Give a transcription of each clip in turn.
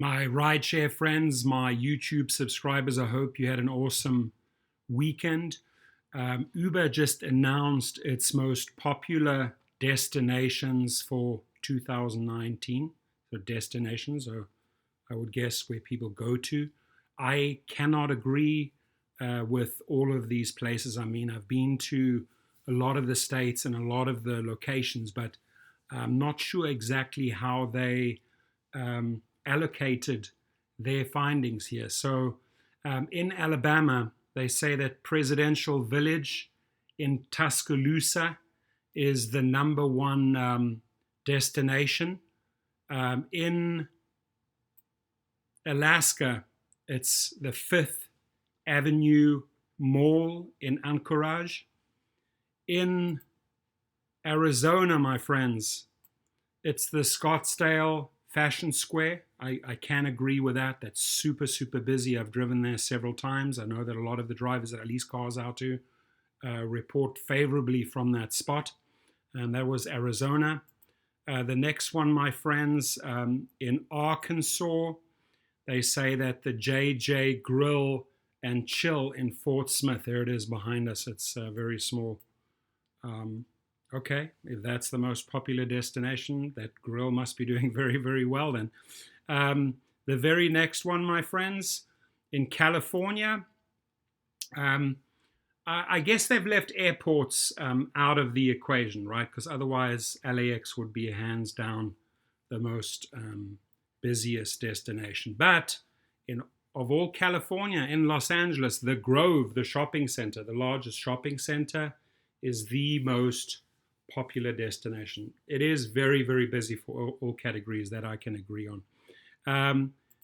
My rideshare friends, my YouTube subscribers, I hope you had an awesome weekend. Uber just announced its most popular destinations for 2019. So, destinations, or I would guess where people go to. I cannot agree with all of these places. I mean, I've been to a lot of the states and a lot of the locations, but I'm not sure exactly how they allocated their findings here. So in Alabama, they say that Presidential Village in Tuscaloosa is the number one destination. In Alaska, it's the Fifth Avenue Mall in Anchorage. In Arizona, my friends, it's the Scottsdale Fashion Square. I can agree with that. That's super, super busy. I've driven there several times. I know that a lot of the drivers that I lease cars out to report favorably from that spot. And that was Arizona. The next one, my friends, in Arkansas, they say that the JJ Grill and Chill in Fort Smith, there it is behind us. It's very small. Um, okay, if that's the most popular destination, that grill must be doing very, very well then. The very next one, my friends, in California, um, I guess they've left airports out of the equation, right? Because otherwise, LAX would be hands down the most busiest destination. But in of all California, in Los Angeles, the Grove, the shopping center, the largest shopping center, is the most popular destination. It is very, very busy for all categories that I can agree on.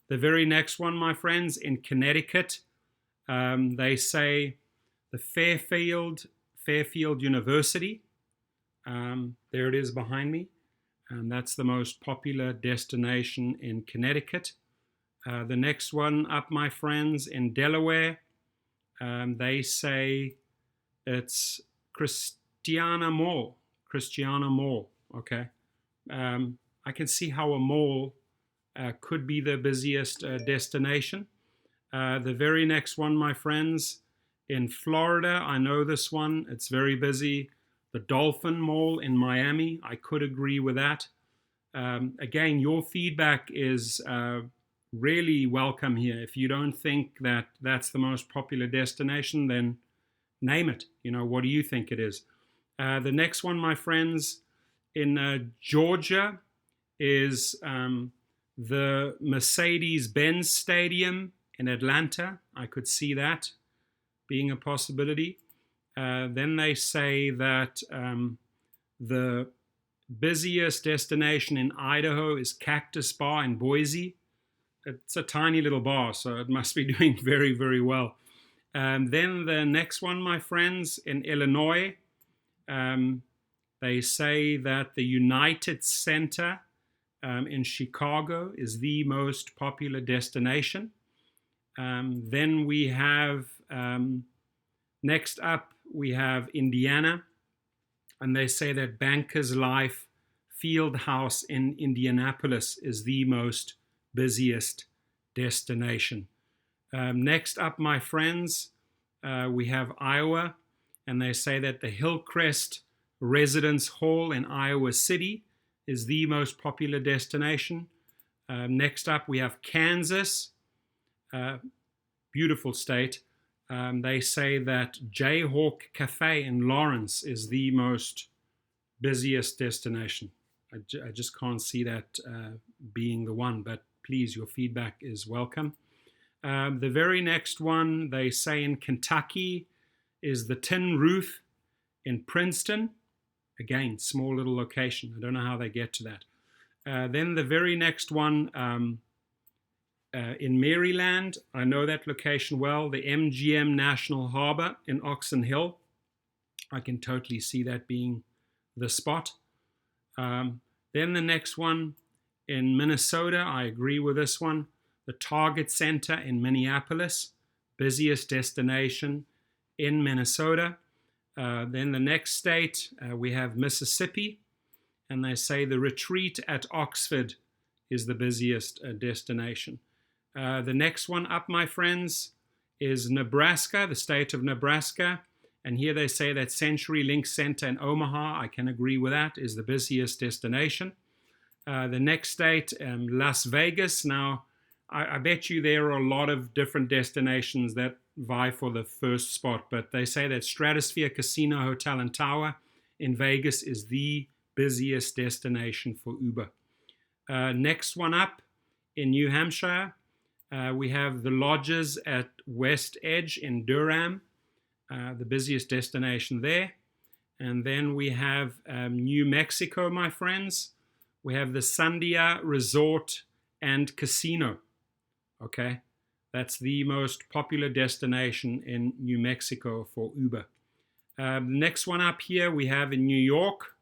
The very next one, my friends, in Connecticut, they say the Fairfield University. There it is behind me. And that's the most popular destination in Connecticut. The next one up, my friends, in Delaware, they say it's Christiana Mall. Christiana Mall. Okay. I can see how a mall could be the busiest destination. The very next one, my friends, in Florida, I know this one. It's very busy. The Dolphin Mall in Miami. I could agree with that. Again, your feedback is really welcome here. If you don't think that that's the most popular destination, then name it. What do you think it is? The next one, my friends, in Georgia is the Mercedes-Benz Stadium in Atlanta. I could see that being a possibility. Then they say that the busiest destination in Idaho is Cactus Bar in Boise. It's a tiny little bar, so it must be doing very, very well. Then the next one, my friends, in Illinois, they say that the United Center in Chicago is the most popular destination. Then we have, next up, we have Indiana, and they say that Bankers Life Field House in Indianapolis is the most busiest destination. Next up, my friends, we have Iowa, and they say that the Hillcrest Residence Hall in Iowa City is the most popular destination. Next up, we have Kansas, beautiful state. They say that Jayhawk Cafe in Lawrence is the most busiest destination. I just can't see that being the one, but please, your feedback is welcome. The very next one, they say in Kentucky, is the Tin Roof in Princeton. Again, small little location. I don't know how they get to that. Then the very next one in Maryland, I know that location well, the MGM National Harbor in Oxon Hill. I can totally see that being the spot. Then the next one in Minnesota, I agree with this one. The Target Center in Minneapolis, busiest destination in Minnesota. Then the next state, we have Mississippi, and they say the Retreat at Oxford is the busiest destination. The next one up, my friends, is Nebraska, the state of Nebraska. And here they say that CenturyLink Center in Omaha, I can agree with that, is the busiest destination. The next state, Las Vegas. Now, I bet you there are a lot of different destinations that vie for the first spot, but they say that Stratosphere Casino, Hotel, and Tower in Vegas is the busiest destination for Uber. Next one up, in New Hampshire, we have the lodges at West Edge in Durham, the busiest destination there. And then we have New Mexico, my friends. We have the Sandia Resort and Casino. Okay, that's the most popular destination in New Mexico for Uber. Next one up here we have in New York.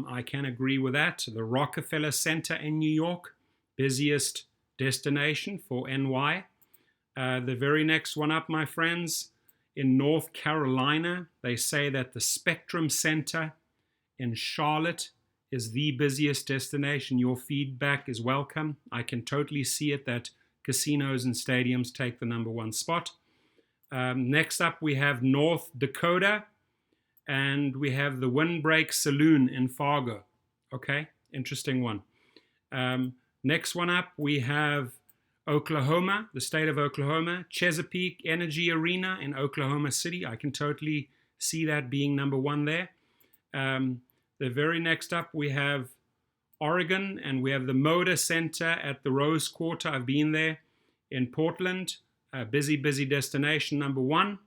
I can agree with that. The Rockefeller Center in New York, busiest destination for NY. The very next one up, my friends, in North Carolina, they say that the Spectrum Center in Charlotte is the busiest destination. Your feedback is welcome. I can totally see it that casinos and stadiums take the #1 spot. Next up, we have North Dakota, and we have the Windbreak Saloon in Fargo. Okay, interesting one. Next one up, we have Oklahoma, the state of Oklahoma, Chesapeake Energy Arena in Oklahoma City. I can totally see that being #1 there. The very next up, we have Oregon, and we have the Moda Center at the Rose Quarter. I've been there in Portland. Busy destination, #1.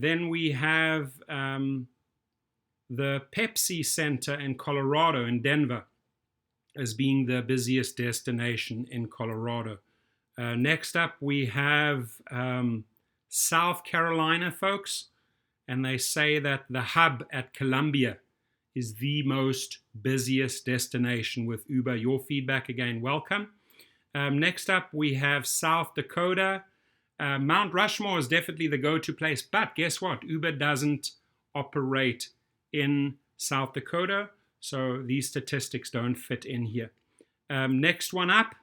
Then we have the Pepsi Center in Colorado, in Denver, as being the busiest destination in Colorado. Next up, we have South Carolina, folks, and they say that the hub at Columbia is the most busiest destination with Uber. Your feedback, again, welcome. Next up, we have South Dakota. Mount Rushmore is definitely the go-to place, but guess what? Uber doesn't operate in South Dakota, so these statistics don't fit in here. Next one up,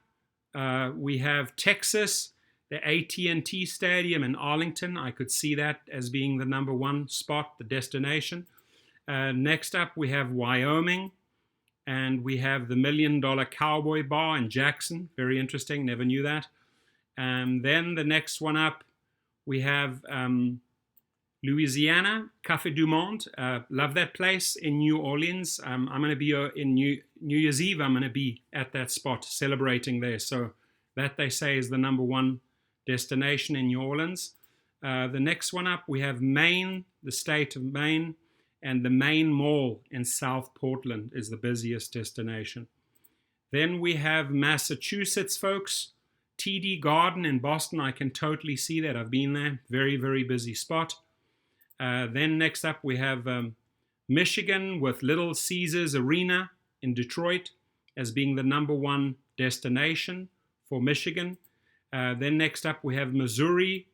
we have Texas, the AT&T Stadium in Arlington. I could see that as being the #1 spot, the destination. Next up, we have Wyoming, and we have the $1 Million Cowboy Bar in Jackson. Very interesting, never knew that. Then the next one up, we have Louisiana, Café du Monde. Love that place in New Orleans. I'm going to be in New Year's Eve. I'm going to be at that spot celebrating there. So that, they say, is the #1 destination in New Orleans. The next one up, we have Maine, the state of Maine, and the Maine Mall in South Portland is the busiest destination. Then we have Massachusetts, folks. TD Garden in Boston. I can totally see that. I've been there. Very busy spot. Then next up, we have Michigan with Little Caesars Arena in Detroit as being the #1 destination for Michigan. Then next up, we have Missouri,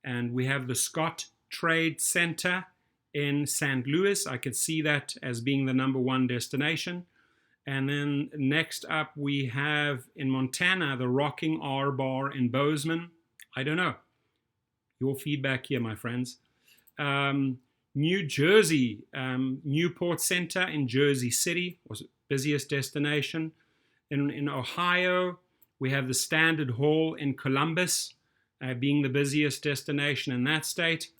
and we have the Scott Trade Center in St. Louis. I could see that as being the #1 destination. And then next up, we have in Montana, the Rocking R Bar in Bozeman. I don't know. Your feedback here, my friends. New Jersey, Newport Center in Jersey City was the busiest destination. In Ohio, we have the Standard Hall in Columbus being the busiest destination in that state.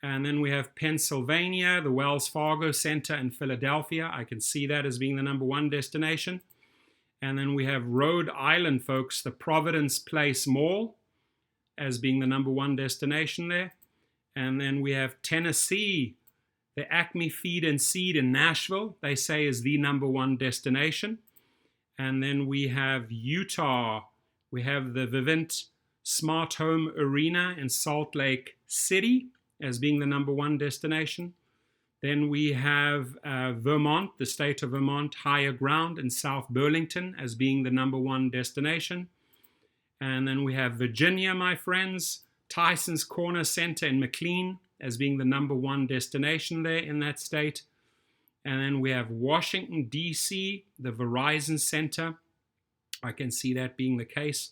And then we have Pennsylvania, the Wells Fargo Center in Philadelphia. I can see that as being the #1 destination. And then we have Rhode Island, folks, the Providence Place Mall as being the #1 destination there. And then we have Tennessee, the Acme Feed and Seed in Nashville, they say is the #1 destination. And then we have Utah. We have the Vivint Smart Home Arena in Salt Lake City as being the #1 destination. Then we have Vermont, the state of Vermont, Higher Ground in South Burlington as being the #1 destination. And then we have Virginia, my friends, Tyson's Corner Center in McLean as being the #1 destination there in that state. And then we have Washington, D.C., the Verizon Center I can see that being the case.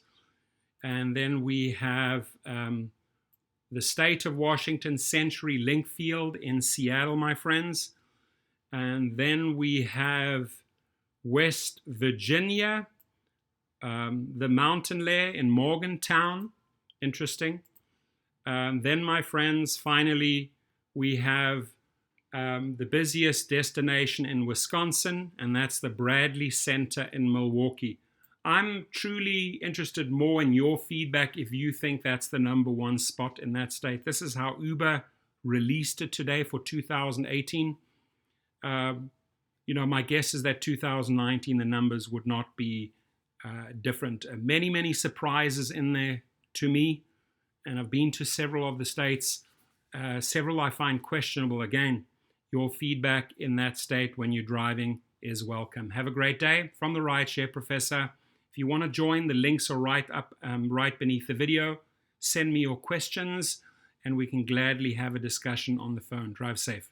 And then we have the state of Washington, Century Link Field in Seattle, my friends. And then we have West Virginia, the mountain layer in Morgantown. Interesting. Then, my friends, finally, we have the busiest destination in Wisconsin, and that's the Bradley Center in Milwaukee. I'm truly interested more in your feedback if you think that's the #1 spot in that state. This is how Uber released it today for 2018. My guess is that 2019, the numbers would not be different. Many, many surprises in there to me, and I've been to several of the states. Several I find questionable. Again, your feedback in that state when you're driving is welcome. Have a great day. From the Rideshare Professor. If you want to join, the links are right up, right beneath the video. Send me your questions, and we can gladly have a discussion on the phone. Drive safe.